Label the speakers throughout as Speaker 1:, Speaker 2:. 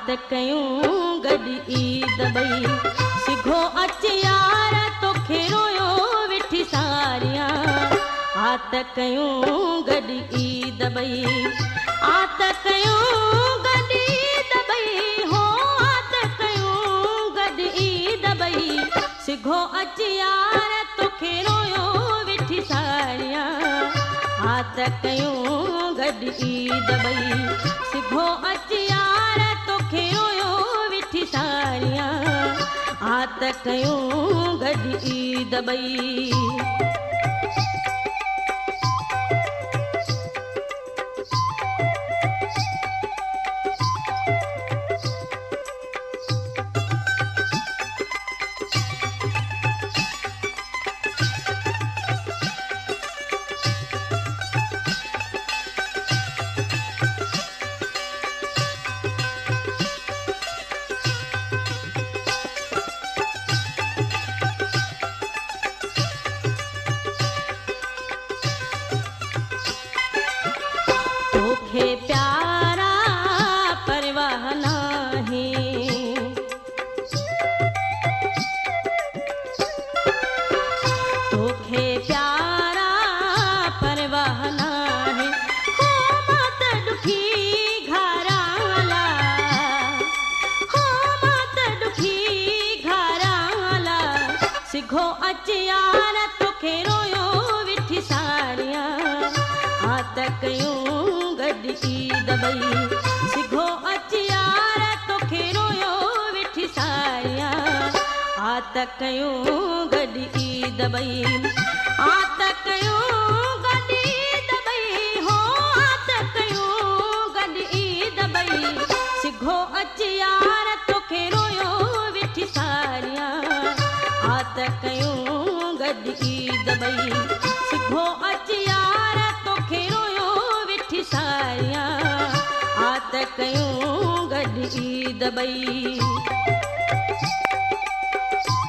Speaker 1: आत कयूं गॾी दॿई सिघो अच यार तोखे रोयो विठी सारियां आत कयूं गॾी दॿई आत कयूं गॾी दॿई हो आत कयूं गॾी दॿई सिघो अच यार तोखे रोयो विठी सारियां आत कयूं गॾी दॿई सिघो अच यार तोखे रोयो विठी सारियां आत कयूं गॾी दॿई तोखे प्यारा परवाह नाहे तोखे प्यारा परवाह नाहे हो मात दुखी घराला हो मात दुखी घराला सिघो अच यार तोखे रोयो विठी सारियां आत कयूं गॾी दॿई सिघो अच यार तोखे रोयो विठी सारियां आत कयूं गॾी दॿई आत कयूं गॾी दॿई हो आत कयूं गॾी दॿई सिघो अच यार तोखे रोयो विठी सारियां आत कयूं गॾी दॿई सिघो अच यार तोखे रोयो विठी सारियां आत कयूं गॾी दॿई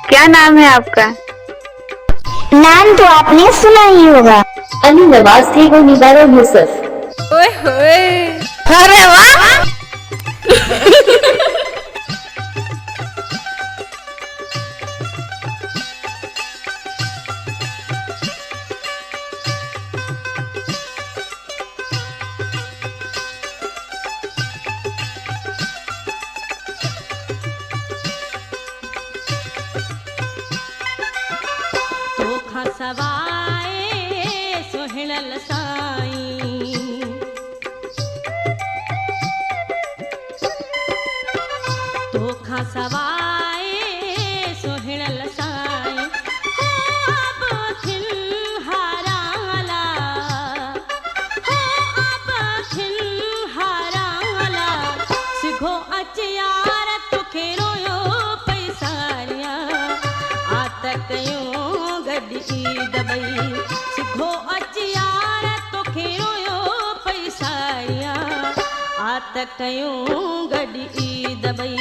Speaker 2: क्या नाम है आपका?
Speaker 3: नाम तो आपने सुना ही होगा।
Speaker 4: अली नवाज थे वो निगारो यूसुफ।
Speaker 2: ओए होए, अरे वाह।
Speaker 1: तोखां सवाए सुहिणल साईं तोखां सवाए सुहिणल साईं हो अब खिन हाराला हो अब खिन हाराला सिघो अच यार तोखे रोयो पई सारियां आत कयूं गॾी दॿई सिघो अच यार तोखे रोयो पई सारियां आत कयूं गॾी दॿई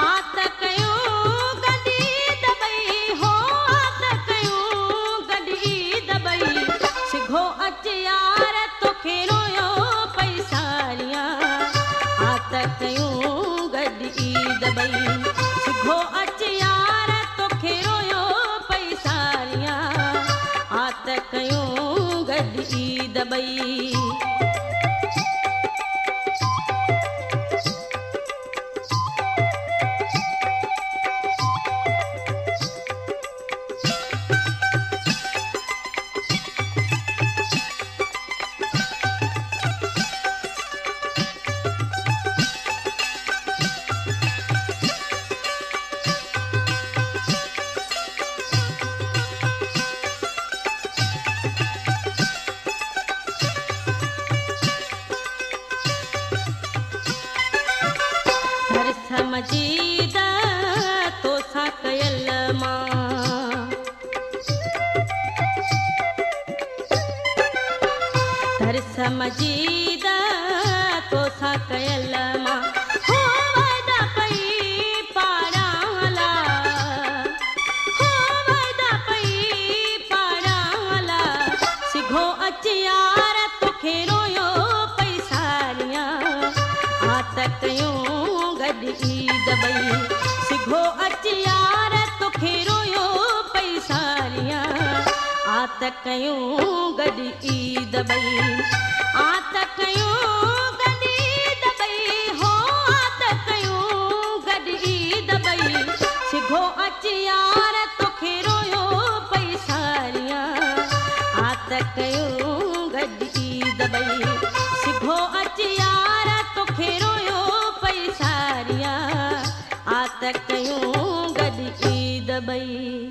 Speaker 1: आत कयूं गॾी दॿई हो आत कयूं गॾी दॿई सिघो अच यार तोखे रोयो पई सारियां आत कयूं गॾी दॿई सिघो अच यार तोखे रोयो पई सारियां आत कयूं गॾी दॿई हर समझीद तोसां कयल मां हर समझीद तोसां कयल मां हो वादा पई पाराला हो वादा पई पाराला सिघो अच यार तोखे रोयो पई सारियां आत कयूं दबई सिघो अच यार तोखे रोयो पैसारियां आत कयूं गॾु ईद ॿई आत कयूं गॾु ईद ॿई हो आत कयूं गॾु ईद ॿई सिघो अच यार तोखे रोयो पैसारियां आत कयूं गॾु ईद ॿई सिघो अच यार तोखे रोयो पैसारियां आत कयूं गॾु ईद ॿई।